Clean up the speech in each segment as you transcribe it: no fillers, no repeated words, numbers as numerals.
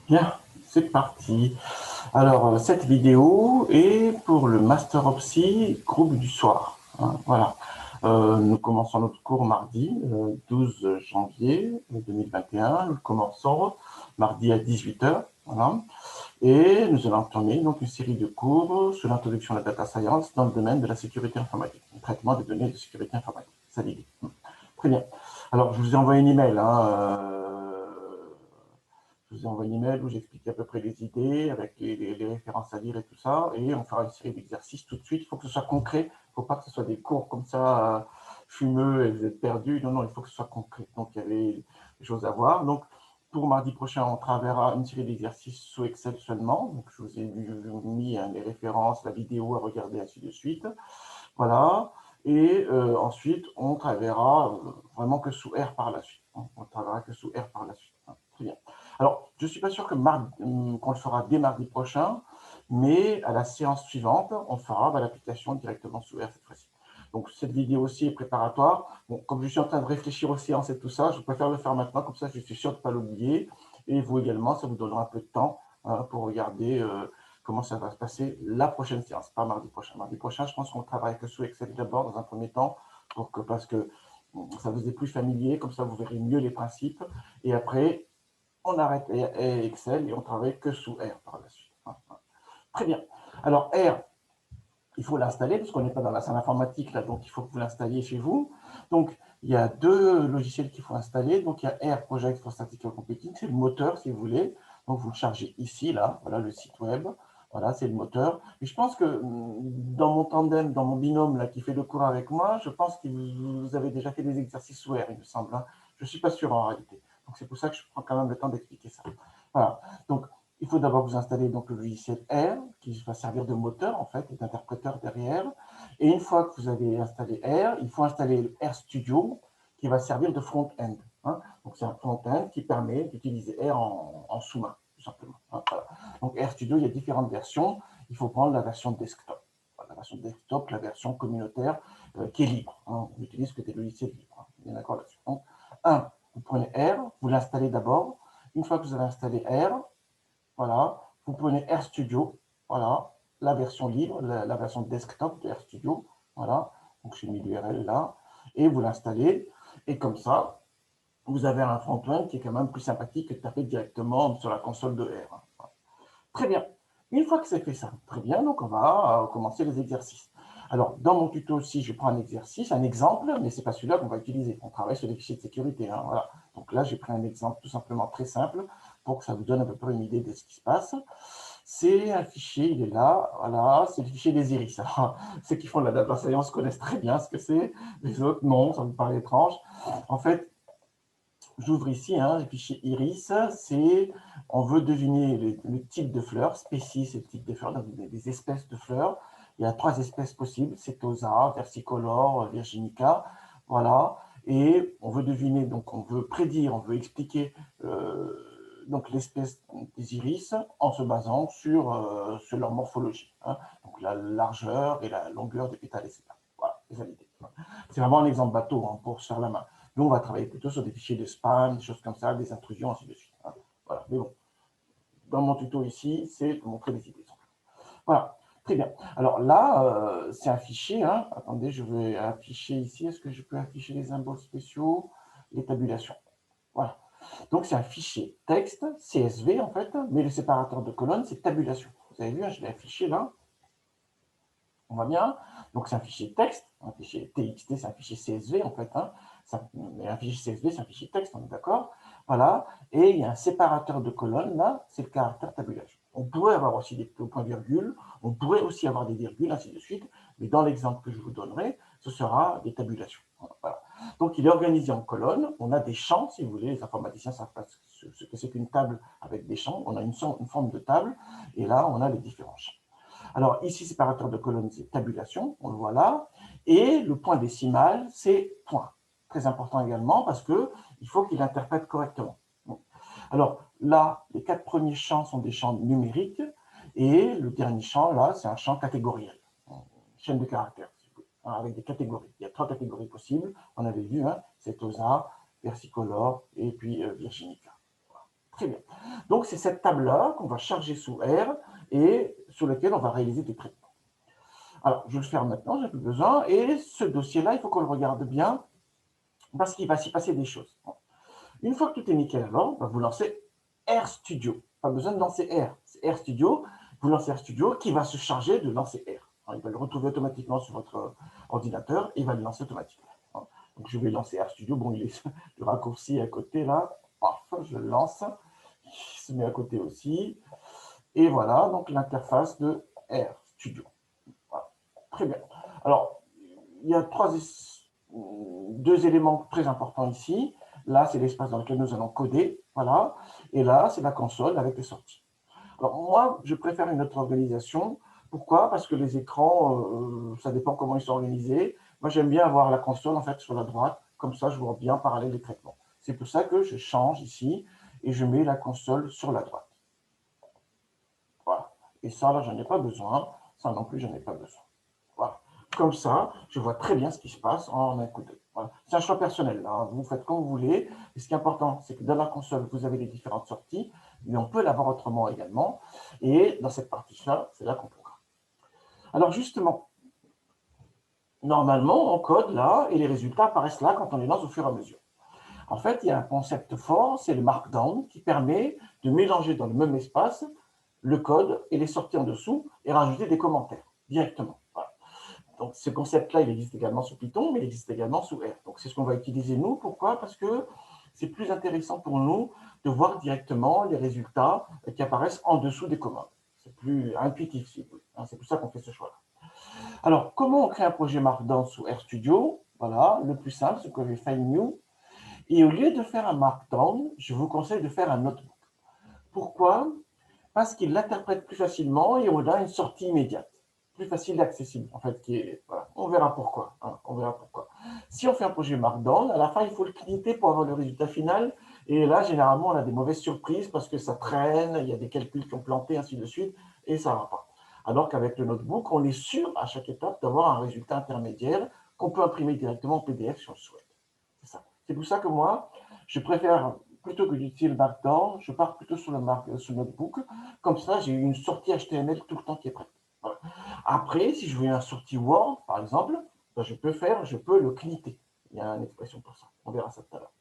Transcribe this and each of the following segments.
Bien, c'est parti. Alors, cette vidéo est pour le Master Opsi groupe du soir, hein, voilà. Nous commençons notre cours mardi 12 janvier 2021. Nous commençons mardi à 18 h. Voilà. Et nous allons entamer donc une série de cours sur l'introduction de la data science dans le domaine de la sécurité informatique, le traitement des données de sécurité informatique. C'est l'idée. Très bien. Alors, je vous ai envoyé un email. Je vous ai envoyé un email où j'explique à peu près les idées, avec les références à lire et tout ça, et on fera une série d'exercices tout de suite. Il faut que ce soit concret. Il ne faut pas que ce soit des cours comme ça, fumeux, et vous êtes perdus. Non, non, il faut que ce soit concret. Donc, il y avait des choses à voir. Donc, pour mardi prochain, on travaillera une série d'exercices sous Excel seulement. Donc, je vous ai mis les références, la vidéo à regarder, ainsi de suite. Voilà. Et ensuite, on travaillera vraiment que sous R par la suite. On travaillera que sous R par la suite. Très bien. Alors, je ne suis pas sûr qu'on le fera dès mardi prochain, mais à la séance suivante, on fera l'application directement sous R cette fois-ci. Donc, cette vidéo aussi est préparatoire. Bon, comme je suis en train de réfléchir aux séances et tout ça, je préfère le faire maintenant, comme ça je suis sûr de ne pas l'oublier. Et vous également, ça vous donnera un peu de temps pour regarder comment ça va se passer la prochaine séance, pas mardi prochain. Mardi prochain, je pense qu'on travaille que sous Excel d'abord dans un premier temps, parce que ça vous est plus familier, comme ça vous verrez mieux les principes. Et après, on arrête Excel et on travaille que sous R par la suite. Très bien. Alors R, il faut l'installer parce qu'on n'est pas dans la salle informatique là, donc il faut que vous l'installiez chez vous. Donc il y a deux logiciels qu'il faut installer. Donc il y a R Project for Statistical Computing, c'est le moteur si vous voulez. Donc vous le chargez ici, là, voilà le site web. Voilà, c'est le moteur. Et je pense que dans mon tandem, dans mon binôme là, qui fait le cours avec moi, je pense que vous avez déjà fait des exercices sous R, il me semble. Hein. Je ne suis pas sûr en réalité. Donc c'est pour ça que je prends quand même le temps d'expliquer ça. Voilà. Donc il faut d'abord vous installer donc, le logiciel R, qui va servir de moteur, en fait, et d'interpréteur derrière. Et une fois que vous avez installé R, il faut installer le RStudio, qui va servir de front-end. Hein. Donc, c'est un front-end qui permet d'utiliser R en sous-main, tout simplement. Hein, voilà. Donc, RStudio, il y a différentes versions. Il faut prendre la version desktop. La version desktop, la version communautaire, qui est libre. Hein. On n'utilise que des logiciels libres. Hein. Bien d'accord là-dessus. Donc, vous prenez R, vous l'installez d'abord. Une fois que vous avez installé R, voilà, vous prenez RStudio, voilà, la version libre, la version desktop de RStudio, voilà, donc j'ai mis l'URL là, et vous l'installez, et comme ça, vous avez un front-end qui est quand même plus sympathique que de taper directement sur la console de R. Très bien. Une fois que c'est fait ça, très bien, donc on va commencer les exercices. Alors, dans mon tuto aussi, je prends un exercice, un exemple, mais ce n'est pas celui-là qu'on va utiliser. On travaille sur les fichiers de sécurité. Hein, voilà. Donc là, j'ai pris un exemple tout simplement très simple pour que ça vous donne à peu près une idée de ce qui se passe. C'est un fichier, il est là, voilà, c'est le fichier des iris. Alors, ceux qui font de la data science connaissent très bien ce que c'est, les autres, non, ça vous paraît étrange. En fait, j'ouvre ici le fichier iris, on veut deviner le type de fleurs, spécies, c'est le type de fleurs, donc des espèces de fleurs. Il y a 3 espèces possibles, Setosa, Versicolor, Virginica, voilà. Et on veut deviner, donc on veut prédire, on veut expliquer donc l'espèce des iris en se basant sur leur morphologie, hein, donc la largeur et la longueur des pétales, etc. Voilà, c'est ça l'idée. C'est vraiment un exemple bateau hein, pour se faire la main. Nous, on va travailler plutôt sur des fichiers de spam, des choses comme ça, des intrusions, ainsi de suite. Hein. Voilà. Mais bon, dans mon tuto ici, c'est pour montrer des idées. Voilà. Très bien. Alors là, c'est un fichier. Hein. Attendez, je vais afficher ici. Est-ce que je peux afficher les symboles spéciaux, les tabulations? Voilà. Donc, c'est un fichier texte, CSV en fait, mais le séparateur de colonnes, c'est tabulation. Vous avez vu, hein, je l'ai affiché là. On va bien. Donc, c'est un fichier texte, un fichier TXT, c'est un fichier CSV en fait. Hein. Un fichier CSV, c'est un fichier texte, on est d'accord. Voilà. Et il y a un séparateur de colonnes, là, c'est le caractère tabulation. On pourrait avoir aussi des points-virgules, on pourrait aussi avoir des virgules, ainsi de suite. Mais dans l'exemple que je vous donnerai, ce sera des tabulations. Voilà. Donc, il est organisé en colonnes. On a des champs, si vous voulez. Les informaticiens savent pas ce que c'est qu'une table avec des champs. On a une forme de table. Et là, on a les différents champs. Alors ici, séparateur de colonnes, c'est tabulation, on le voit là. Et le point décimal, c'est point. Très important également parce qu'il faut qu'il interprète correctement. Alors là, les 4 premiers champs sont des champs numériques et le dernier champ, là, c'est un champ catégoriel, chaîne de caractères, avec des catégories. Il y a 3 catégories possibles. On avait vu, hein, Setosa, Versicolor et puis Virginica. Très bien. Donc, c'est cette table-là qu'on va charger sous R et sur laquelle on va réaliser des traitements. Alors, je vais le faire maintenant, j'ai plus besoin. Et ce dossier-là, il faut qu'on le regarde bien parce qu'il va s'y passer des choses. Une fois que tout est nickel, alors, vous lancez RStudio. Pas besoin de lancer R. C'est RStudio. Vous lancez RStudio qui va se charger de lancer R. Alors, il va le retrouver automatiquement sur votre ordinateur et il va le lancer automatiquement. Donc, je vais lancer RStudio. Bon, il est le raccourci à côté là. Paf, je le lance. Il se met à côté aussi. Et voilà, donc l'interface de RStudio. Voilà. Très bien. Alors, il y a deux éléments très importants ici. Là, c'est l'espace dans lequel nous allons coder. Voilà. Et là, c'est la console avec les sorties. Alors, moi, je préfère une autre organisation. Pourquoi? Parce que les écrans, ça dépend comment ils sont organisés. Moi, j'aime bien avoir la console en fait sur la droite. Comme ça, je vois bien parallèle les traitements. C'est pour ça que je change ici et je mets la console sur la droite. Voilà. Et ça, là, j'en ai pas besoin. Ça non plus, j'en ai pas besoin. Voilà. Comme ça, je vois très bien ce qui se passe en un coup d'œil. Voilà. C'est un choix personnel. Hein. Vous faites comme vous voulez. Et ce qui est important, c'est que dans la console, vous avez les différentes sorties, mais on peut l'avoir autrement également. Et dans cette partie-là, c'est là qu'on programme. Alors justement, normalement, on code là et les résultats apparaissent là quand on les lance au fur et à mesure. En fait, il y a un concept fort, c'est le Markdown, qui permet de mélanger dans le même espace le code et les sorties en dessous et rajouter des commentaires directement. Voilà. Donc, ce concept-là, il existe également sous Python, mais il existe également sous R. Donc, c'est ce qu'on va utiliser nous. Pourquoi? Parce que c'est plus intéressant pour nous de voir directement les résultats qui apparaissent en dessous des commandes. C'est plus intuitif, si vous voulez. C'est pour ça qu'on fait ce choix-là. Alors, comment on crée un projet Markdown sous RStudio? Voilà, le plus simple, c'est que je vais faire New. Et au lieu de faire un Markdown, je vous conseille de faire un notebook. Pourquoi? Parce qu'il l'interprète plus facilement et on a une sortie immédiate, plus facile d'accessible, en fait. Voilà. On verra pourquoi. Hein, on verra pourquoi. Si on fait un projet Markdown, à la fin, il faut le clignoter pour avoir le résultat final. Et là, généralement, on a des mauvaises surprises parce que ça traîne, il y a des calculs qui ont planté, ainsi de suite, et ça ne va pas. Alors qu'avec le notebook, on est sûr à chaque étape d'avoir un résultat intermédiaire qu'on peut imprimer directement en PDF si on le souhaite. C'est ça. C'est pour ça que moi, je préfère, plutôt que d'utiliser le Markdown, je pars plutôt sur le notebook. Comme ça, j'ai une sortie HTML tout le temps qui est prête. Voilà. Après, si je veux une sortie Word, par exemple, ben je peux le knitter. Il y a une expression pour ça. On verra ça tout à l'heure.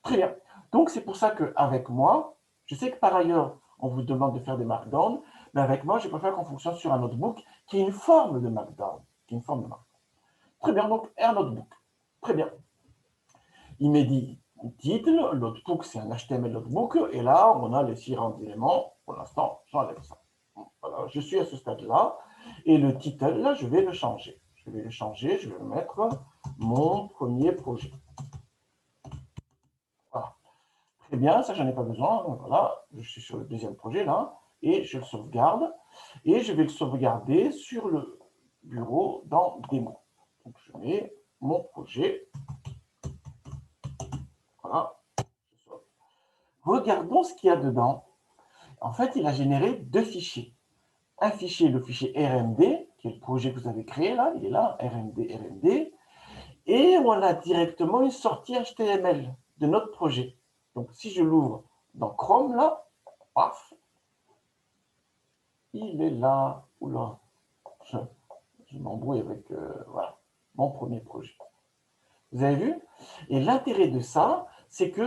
Très bien. Donc, c'est pour ça qu'avec moi, je sais que par ailleurs, on vous demande de faire des Markdown, mais avec moi, je préfère qu'on fonctionne sur un notebook qui est une forme de Markdown. Très bien, donc, un notebook. Très bien. Il m'a dit titre, notebook, c'est un HTML notebook, et là, on a les 6 éléments. Pour l'instant, j'enlève ça. Voilà, je suis à ce stade-là, et le titre, là, je vais le changer. Je vais mettre mon premier projet. Voilà. Très bien, ça, j'en ai pas besoin. Voilà, je suis sur le deuxième projet, là, et je le sauvegarde, et je vais le sauvegarder sur le bureau dans démo. Donc, je mets mon projet. Voilà. Regardons ce qu'il y a dedans. En fait, il a généré deux fichiers. Un fichier, le fichier RMD, qui est le projet que vous avez créé là, il est là, RMD, et on a directement une sortie HTML de notre projet. Donc, si je l'ouvre dans Chrome, là, paf, il est là. Oula, je m'embrouille avec voilà, mon premier projet. Vous avez vu? Et l'intérêt de ça, c'est que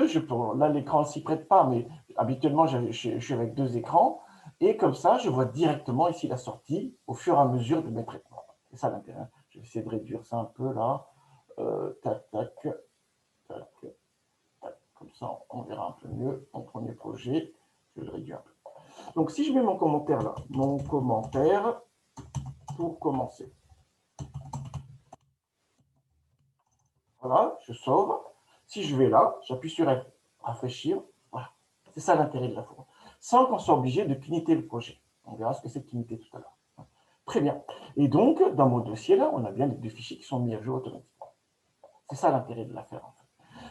là, l'écran ne s'y prête pas, mais habituellement, je suis avec deux écrans. Et comme ça, je vois directement ici la sortie au fur et à mesure de mes traitements. C'est ça l'intérêt. Je vais essayer de réduire ça un peu là. Tac, tac, tac, tac. Comme ça, on verra un peu mieux mon premier projet. Je vais le réduire un peu. Donc, si je mets mon commentaire là, mon commentaire pour commencer. Voilà, je sauve. Si je vais là, j'appuie sur F, rafraîchir. Voilà. C'est ça l'intérêt de la fourre. Sans qu'on soit obligé de clignoter le projet. On verra ce que c'est de clignoter tout à l'heure. Très bien. Et donc, dans mon dossier, là, on a bien les deux fichiers qui sont mis à jour automatiquement. C'est ça l'intérêt de l'affaire, en fait.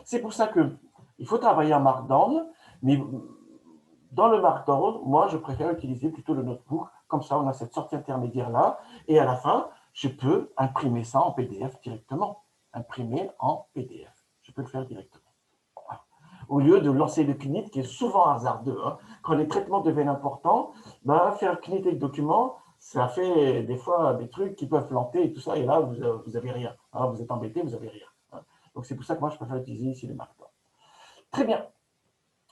C'est pour ça qu'il faut travailler en Markdown, mais dans le Markdown, moi, je préfère utiliser plutôt le notebook. Comme ça, on a cette sortie intermédiaire-là. Et à la fin, je peux imprimer ça en PDF directement. Imprimer en PDF. Je peux le faire directement. Voilà. au lieu de lancer le CNIT qui est souvent hasardeux. Hein. Quand les traitements deviennent importants, ben, faire CNIT avec document, ça fait des fois des trucs qui peuvent planter et tout ça, et là, vous n'avez rien. Hein, vous êtes embêté, vous n'avez rien. Hein. Donc, c'est pour ça que moi, je préfère utiliser ici les Markdown. Très bien.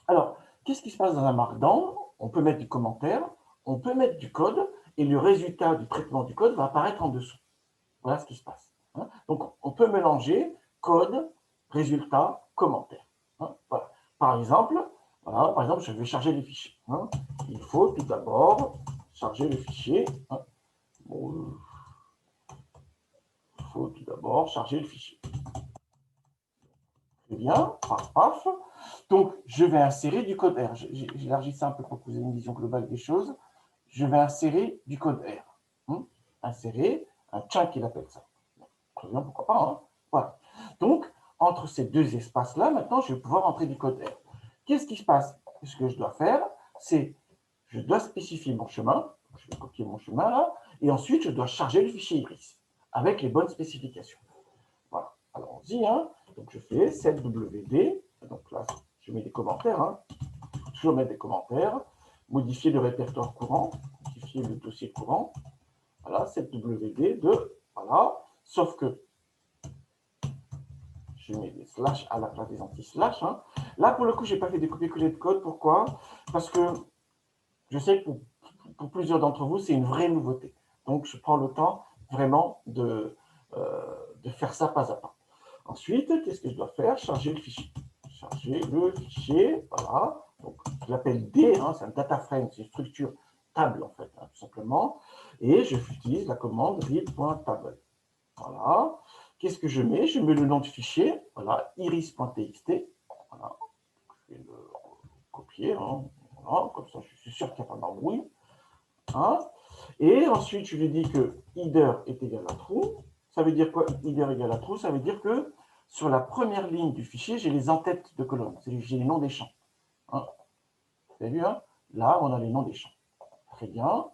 Alors, qu'est-ce qui se passe dans un Markdown? On peut mettre du commentaire, on peut mettre du code, et le résultat du traitement du code va apparaître en dessous. Voilà ce qui se passe. Hein. Donc, on peut mélanger code, résultat, commentaire. Hein. Voilà. Par exemple, je vais charger les fichiers. Hein. Il faut tout d'abord charger le fichier. Hein. Bon, il faut tout d'abord charger le fichier. Très bien, paf, paf. Donc, je vais insérer du code R. J'élargis ça un peu pour que vous ayez une vision globale des choses. Je vais insérer du code R. Hein. Insérer un chunk, il appelle ça. Très bien, pourquoi pas. Hein. Voilà. Donc, entre ces deux espaces-là, maintenant, je vais pouvoir entrer du code R. Qu'est-ce qui se passe? Ce que je dois faire, c'est je dois spécifier mon chemin. Je vais copier mon chemin là. Et ensuite, je dois charger le fichier Iris avec les bonnes spécifications. Voilà. Alors, on y hein. Donc, je fais 7wd. Donc là, je mets des commentaires. Hein. Il faut toujours mettre des commentaires. Modifier le répertoire courant. Modifier le dossier courant. Voilà, 7wd de... Voilà. Sauf que je mets des slash à la place des anti-slash. Hein. Là, pour le coup, je n'ai pas fait des copier-coller de code. Pourquoi? Parce que je sais que pour plusieurs d'entre vous, c'est une vraie nouveauté. Donc, je prends le temps vraiment de faire ça pas à pas. Ensuite, qu'est-ce que je dois faire? Charger le fichier. Charger le fichier, voilà. Donc, je l'appelle D, hein, c'est un data frame, c'est une structure table, en fait, hein, tout simplement. Et j'utilise la commande read.table. Voilà. Qu'est-ce que je mets? Je mets le nom du fichier, voilà, iris.txt. Voilà. Je vais le copier, hein. Voilà. Comme ça, je suis sûr qu'il n'y a pas d'embrouille. Hein. Et ensuite, je lui dis que header est égal à true. Ça veut dire quoi? Header égal à true, ça veut dire que sur la première ligne du fichier, j'ai les en-têtes de colonne, j'ai les noms des champs. Hein. Vous avez vu, hein? Là, on a les noms des champs. Très bien.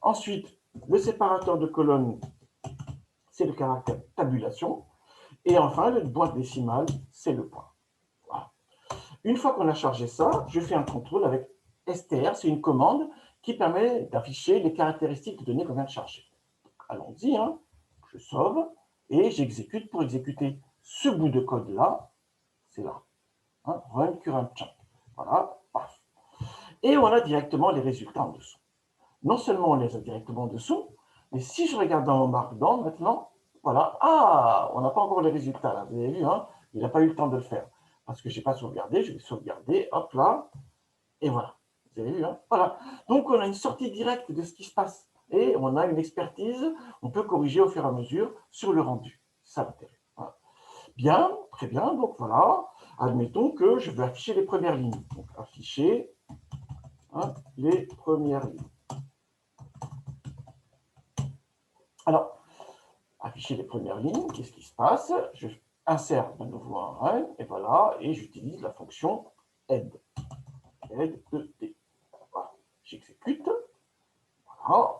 Ensuite, le séparateur de colonnes, c'est le caractère tabulation. Et enfin, le point décimal, c'est le point. Voilà. Une fois qu'on a chargé ça, je fais un contrôle avec str, c'est une commande qui permet d'afficher les caractéristiques de données qu'on vient de charger. Allons-y, hein. Je sauve et j'exécute pour exécuter ce bout de code-là, c'est là, hein, run current chunk. Voilà, paf. Et on a directement les résultats en dessous. Non seulement on les a directement en dessous, mais si je regarde dans mon Markdown maintenant, voilà, ah, on n'a pas encore les résultats là, vous avez vu, hein, il n'a pas eu le temps de le faire. Parce que je n'ai pas sauvegardé, je vais sauvegarder, hop là, et voilà. Vous avez vu, hein, voilà. Donc on a une sortie directe de ce qui se passe. Et on a une expertise, on peut corriger au fur et à mesure sur le rendu. C'est ça l'intérêt. Voilà. Bien, très bien, donc voilà. Admettons que je veux afficher les premières lignes. Donc afficher hein, les premières lignes. Alors, afficher les premières lignes, qu'est-ce qui se passe? Je insère de nouveau un run, et voilà, et j'utilise la fonction add. Add de t. Voilà. J'exécute. Voilà.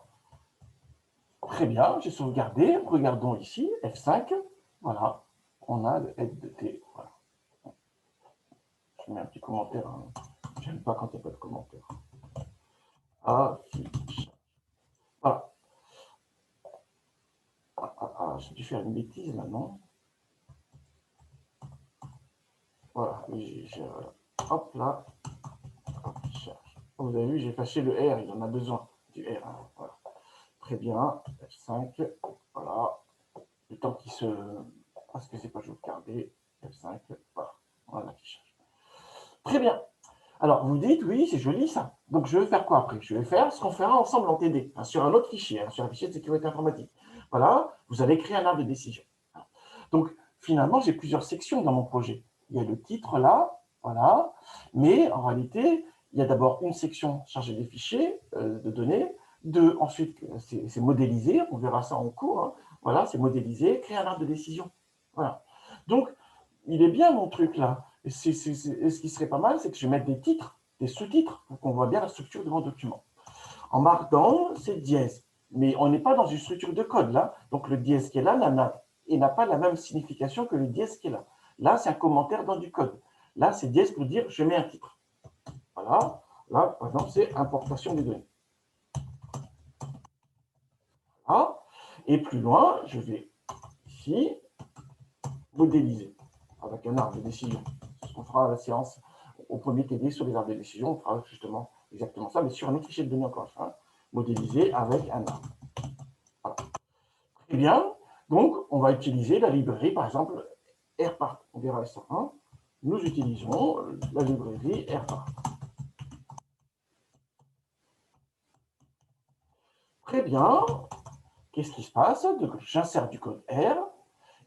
Très bien, j'ai sauvegardé. Regardons ici, F5. Voilà, on a le add de t. Voilà. Je mets un petit commentaire. Hein. J'aime pas quand il n'y a pas de commentaire. Affiche. Voilà. J'ai dû faire une bêtise là, non? Voilà, hop là, affichage. Vous avez vu, j'ai effacé le R, il en a besoin du R. Hein. Voilà. Très bien, F5, voilà. Le temps qu'il se... Parce que c'est pas sauvegardé, F5, voilà l'affichage. Très bien. Alors, vous dites, oui, c'est joli ça. Donc, je vais faire quoi après? Je vais faire ce qu'on fera ensemble en TD, hein, sur un autre fichier, hein, sur un fichier de sécurité informatique. Voilà, vous allez créer un arbre de décision. Donc, finalement, j'ai plusieurs sections dans mon projet. Il y a le titre là, voilà, mais en réalité, il y a d'abord une section chargée des fichiers de données, ensuite, c'est modélisé, on verra ça en cours, hein, voilà, c'est modélisé, créer un arbre de décision. Voilà. Donc, il est bien mon truc là. Et ce qui serait pas mal, c'est que je mette des titres, des sous-titres, pour qu'on voit bien la structure de mon document. En Markdown, c'est dièse. Mais on n'est pas dans une structure de code là. Donc le dièse qui est là n'a pas la même signification que le dièse qui est là. Là, c'est un commentaire dans du code. Là, c'est dièse pour dire je mets un titre. Voilà. Là, par exemple, c'est importation des données. Voilà. Et plus loin, je vais ici modéliser avec un arbre de décision. C'est ce qu'on fera à la séance au premier TD sur les arbres de décision. On fera justement exactement ça, mais sur un autre fichier de données encore une fois. Modéliser avec un arbre. Voilà. Très bien. Donc, on va utiliser la librairie, par exemple, AirPart. On verra ça. Hein. Nous utilisons la librairie AirPart. Très bien. Qu'est-ce qui se passe? J'insère du code R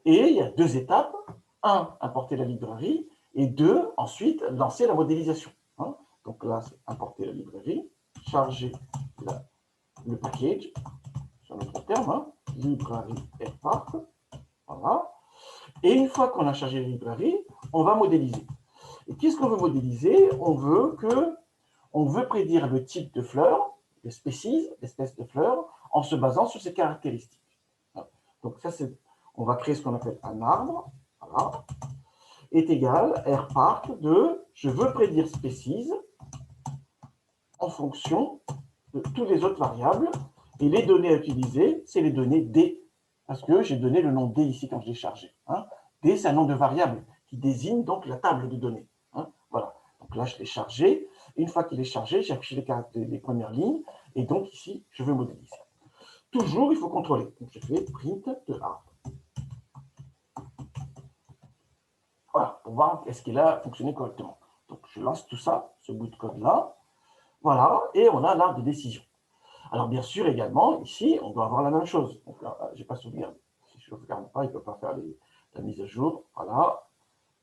et il y a deux étapes. Un, importer la librairie et deux, ensuite, lancer la modélisation. Hein. Donc là, c'est importer la librairie, charger le package, sur notre terme, hein, librairie AirPart. Voilà. Et une fois qu'on a chargé la librairie, on va modéliser. Et qu'est-ce qu'on veut modéliser? On veut prédire le type de fleur, de species, l'espèce de fleur, en se basant sur ses caractéristiques. Donc ça, on va créer ce qu'on appelle un arbre, voilà, est égal AirPart de je veux prédire species en fonction de toutes les autres variables. Et les données à utiliser, c'est les données D, parce que j'ai donné le nom D ici quand je l'ai chargé. Hein. D, c'est un nom de variable qui désigne donc la table de données. Hein. Voilà. Donc là, je l'ai chargé. Une fois qu'il est chargé, j'ai affiché les premières lignes. Et donc ici, je veux modéliser. Toujours, il faut contrôler. Donc je fais print de arbre. Voilà, pour voir est-ce qu'il a fonctionné correctement. Donc je lance tout ça, ce bout de code-là. Voilà, et on a l'arbre de décision. Alors bien sûr, également, ici, on doit avoir la même chose. Donc là, je n'ai pas sauvegardé. Si je ne sauvegarde pas, il ne peut pas faire la mise à jour. Voilà,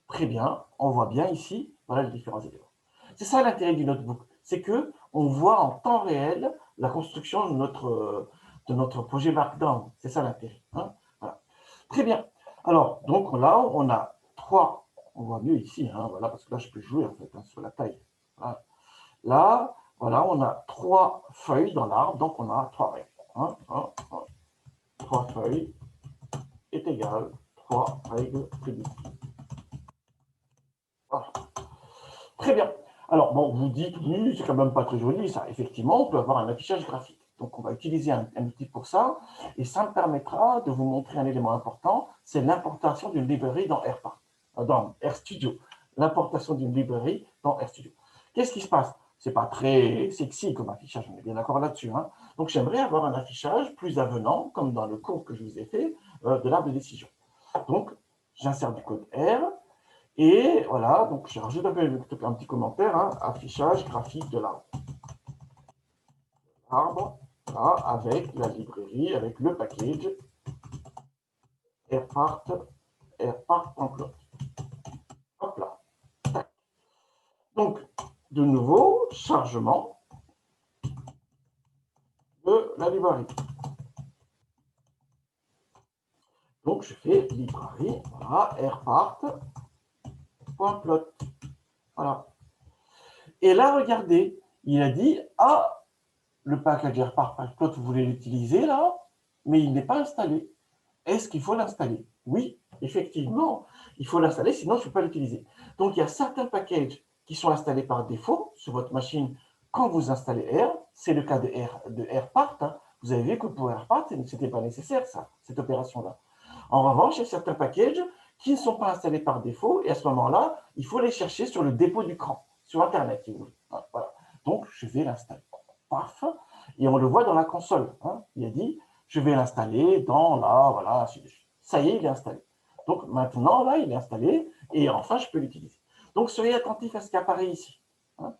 très bien. On voit bien ici, voilà les différents éléments. C'est ça l'intérêt du notebook, c'est qu'on voit en temps réel la construction de notre projet Markdown. C'est ça l'intérêt. Hein, voilà. Très bien. Alors, donc là, on a trois. On voit mieux ici, hein, voilà, parce que là, je peux jouer en fait hein, sur la taille. Voilà. Là, voilà, on a trois feuilles dans l'arbre, donc on a trois règles. Hein, hein, hein. Trois feuilles est égal trois règles prédictives. Voilà. Très bien. Alors, bon, vous dites, oui, c'est quand même pas très joli, ça. Effectivement, on peut avoir un affichage graphique. Donc, on va utiliser un outil pour ça, et ça me permettra de vous montrer un élément important, c'est l'importation d'une librairie dans dans RStudio. L'importation d'une librairie dans RStudio. Qu'est-ce qui se passe? C'est pas très sexy comme affichage, on est bien d'accord là-dessus. Hein. Donc, j'aimerais avoir un affichage plus avenant, comme dans le cours que je vous ai fait, de l'arbre de décision. Donc, j'insère du code R, et voilà, donc je rajoute un petit commentaire, hein, affichage graphique de l'arbre, là, avec la librairie, avec le package airpart.plot. Hop là. Donc, de nouveau, chargement de la librairie. Donc, je fais librairie, voilà, airpart.plot. Voilà. Et là, regardez, il a dit, ah, le package airpart.plot, vous voulez l'utiliser là, mais il n'est pas installé. Est-ce qu'il faut l'installer? Oui, effectivement, il faut l'installer, sinon je ne peux pas l'utiliser. Donc, il y a certains packages qui sont installés par défaut sur votre machine quand vous installez R. C'est le cas de AirPart. Hein. Vous avez vu que pour AirPart, ce n'était pas nécessaire, ça, cette opération-là. En revanche, il y a certains packages qui ne sont pas installés par défaut, et à ce moment-là, il faut les chercher sur le dépôt du cran, sur Internet, si vous voulez. Voilà. Donc, je vais l'installer. Paf, et on le voit dans la console. Hein. Il a dit, je vais l'installer dans la, voilà, ça y est, il est installé. Donc maintenant, là, il est installé, et enfin, je peux l'utiliser. Donc, soyez attentifs à ce qui apparaît ici. Hein.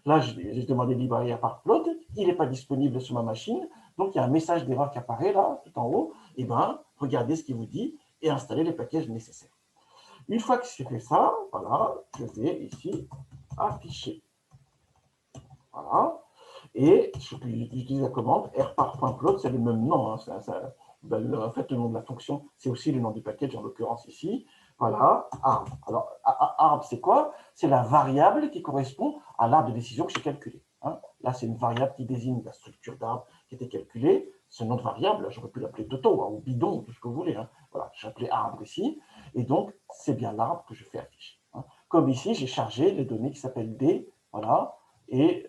Là, j'ai demandé librairie AirPart.plot, il n'est pas disponible sur ma machine, donc il y a un message d'erreur qui apparaît là, tout en haut, et bien, regardez ce qu'il vous dit, et installez les packages nécessaires. Une fois que j'ai fait ça, voilà, je vais ici afficher. Voilà. Et j'utilise la commande airpart.plot, c'est le même nom. Hein, en fait, le nom de la fonction, c'est aussi le nom du package, en l'occurrence ici. Voilà, arbre. Alors, arbre, c'est quoi? C'est la variable qui correspond à l'arbre de décision que j'ai calculé. Hein. Là, c'est une variable qui désigne la structure d'arbre qui était calculée. Ce nom de variable, j'aurais pu l'appeler Toto, hein, ou bidon, tout ce que vous voulez. Hein. Voilà, j'ai appelé arbre ici. Et donc, c'est bien l'arbre que je fais afficher. Hein. Comme ici, j'ai chargé les données qui s'appellent D, voilà,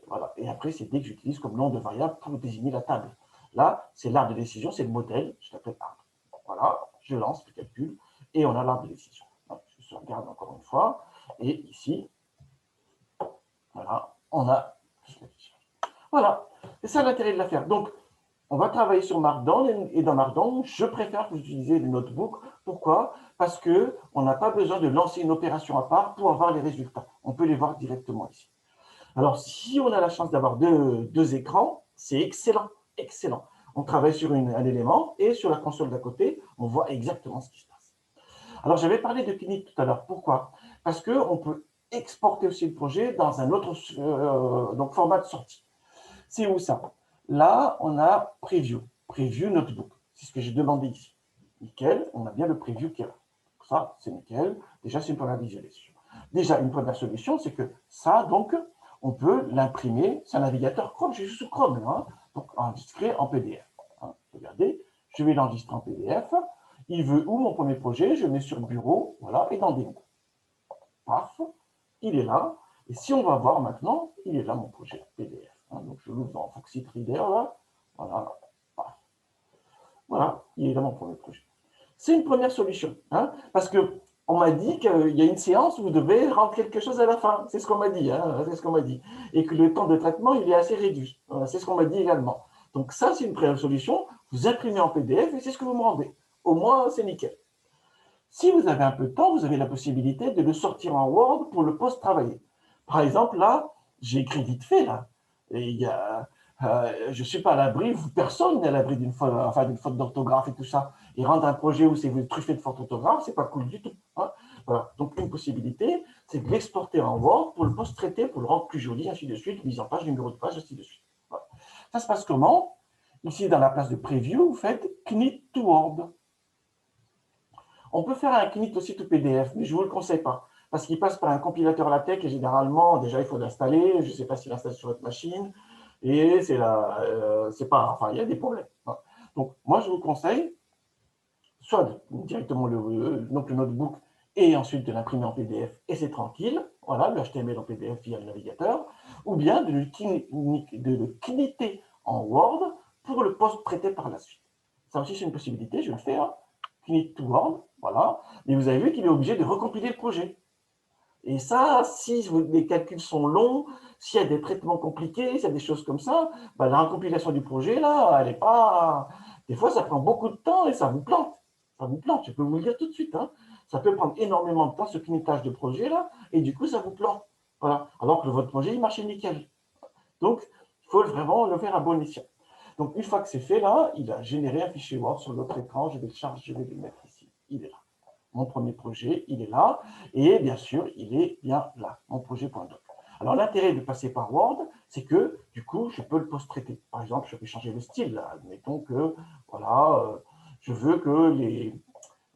voilà. Et après, c'est D que j'utilise comme nom de variable pour désigner la table. Là, c'est l'arbre de décision, c'est le modèle, je l'appelle arbre. Voilà, je lance le calcul et on a l'arbre de décision. Je sauvegarde encore une fois. Et ici, voilà, on a. Voilà, c'est ça l'intérêt de l'affaire. Donc, on va travailler sur Markdown et dans Markdown, je préfère que vous utilisez le notebook. Pourquoi? Parce qu'on n'a pas besoin de lancer une opération à part pour avoir les résultats. On peut les voir directement ici. Alors, si on a la chance d'avoir deux écrans, c'est excellent, excellent. On travaille sur un élément et sur la console d'à côté, on voit exactement ce qui se passe. Alors, j'avais parlé de Knit tout à l'heure. Pourquoi? Parce qu'on peut exporter aussi le projet dans un autre donc format de sortie. C'est où ça? Là, on a Preview, Preview Notebook. C'est ce que j'ai demandé ici. Nickel, on a bien le Preview qui est là. Ça, c'est nickel. Déjà, c'est une première visualisation. Déjà, une première solution, c'est que ça, donc, on peut l'imprimer. C'est un navigateur Chrome, j'ai juste sous Chrome, là, hein, donc enregistrer en PDF. Hein. Regardez, je vais l'enregistrer en PDF. Il veut où mon premier projet? Je mets sur Bureau, voilà, et dans Démo. Paf, il est là. Et si on va voir maintenant, il est là mon projet PDF. Hein, donc je l'ouvre dans Foxit Reader, là. Voilà. Paf. Voilà, il est là mon premier projet. C'est une première solution. Hein, parce que on m'a dit qu'il y a une séance où vous devez rendre quelque chose à la fin. C'est ce qu'on m'a dit. Hein, c'est ce qu'on m'a dit. Et que le temps de traitement, il est assez réduit. Voilà, c'est ce qu'on m'a dit également. Donc ça, c'est une première solution. Vous imprimez en PDF et c'est ce que vous me rendez. Au moins, c'est nickel. Si vous avez un peu de temps, vous avez la possibilité de le sortir en Word pour le post-travailler. Par exemple, là, j'ai écrit vite fait, là. Et je ne suis pas à l'abri, personne n'est à l'abri d'une faute d'orthographe et tout ça. Et rendre un projet où c'est truffé de fautes d'orthographe, c'est pas cool du tout. Hein. Voilà. Donc, une possibilité, c'est de l'exporter en Word pour le post-traiter, pour le rendre plus joli, ainsi de suite, mise en page, numéro de page, ainsi de suite. Voilà. Ça se passe comment? Ici, dans la place de Preview, vous faites Knit to Word. On peut faire un Knit aussi tout PDF, mais je ne vous le conseille pas, parce qu'il passe par un compilateur LaTeX et généralement, déjà, il faut l'installer. Je ne sais pas s'il l'installe sur votre machine, et c'est pas, enfin, il y a des problèmes. Donc, moi, je vous conseille soit directement donc le notebook et ensuite de l'imprimer en PDF, et c'est tranquille, voilà, le HTML en PDF via le navigateur, ou bien de le knitter en Word pour le post-traiter par la suite. Ça aussi, c'est une possibilité, je vais le faire. Knit to Word, voilà. Mais vous avez vu qu'il est obligé de recompiler le projet. Et ça, si les calculs sont longs, s'il y a des traitements compliqués, s'il y a des choses comme ça, bah, la recompilation du projet, là, elle n'est pas... Des fois, ça prend beaucoup de temps et ça vous plante. Ça vous plante, je peux vous le dire tout de suite. Hein. Ça peut prendre énormément de temps, ce knittage de projet, là, et du coup, ça vous plante. Voilà. Alors que votre projet, il marchait nickel. Donc, il faut vraiment le faire à bon escient. Donc, une fois que c'est fait, là, il a généré un fichier Word sur l'autre écran. Je vais le charger, je vais le mettre ici. Il est là. Mon premier projet, il est là. Et bien sûr, il est bien là, mon projet.doc. Alors, l'intérêt de passer par Word, c'est que, du coup, je peux le post-traiter. Par exemple, je peux changer le style. Là. Admettons que, voilà, je veux que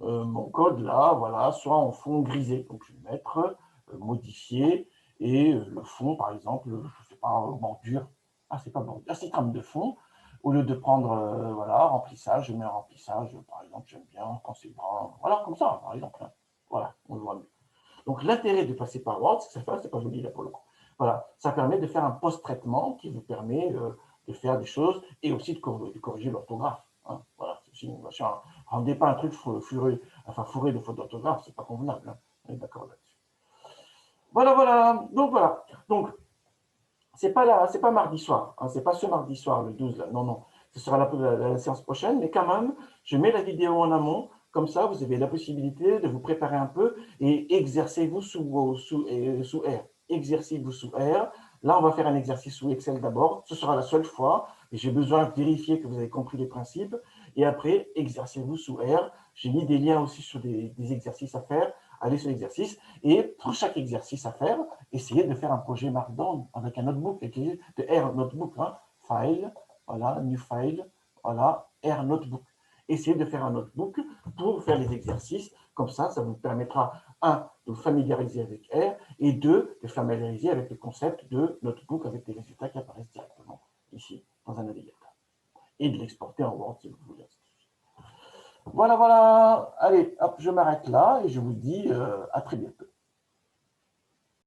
mon code, là, voilà, soit en fond grisé. Donc, je vais mettre modifier et le fond, par exemple, je ne sais pas, bordure. Ah, c'est pas bordure. Ah, c'est trame de fond. Au lieu de prendre, voilà, remplissage, je mets un remplissage, par exemple, j'aime bien quand c'est brun. Voilà, comme ça, par exemple. Hein. Voilà, on le voit mieux. Donc, l'intérêt de passer par Word, c'est que ça fait, c'est pas joli là pour le coup. Voilà, ça permet de faire un post-traitement qui vous permet de faire des choses et aussi de corriger l'orthographe. Hein. Voilà, c'est une version. Rendez pas un truc fourré de fautes d'orthographe, c'est pas convenable. Hein. On est d'accord là-dessus. Voilà, voilà. Donc, voilà. Donc, c'est pas mardi soir, hein, c'est pas ce mardi soir, le 12, là. Non, non, ce sera la séance prochaine, mais quand même, je mets la vidéo en amont, comme ça, vous avez la possibilité de vous préparer un peu et exercez-vous sous R. Exercez-vous sous R. Là, on va faire un exercice sous Excel d'abord, ce sera la seule fois, et j'ai besoin de vérifier que vous avez compris les principes, et après, exercez-vous sous R. J'ai mis des liens aussi sur des exercices à faire, allez sur l'exercice, et pour chaque exercice à faire, essayez de faire un projet Markdown avec un notebook, de R Notebook, hein, File, voilà, New File, voilà, R Notebook. Essayez de faire un notebook pour faire les exercices, comme ça vous permettra, un, de vous familiariser avec R, et deux, de familiariser avec le concept de notebook avec des résultats qui apparaissent directement ici, dans un navigateur. Et de l'exporter en Word si vous voulez. Voilà, voilà. Allez, hop, je m'arrête là et je vous dis à très bientôt.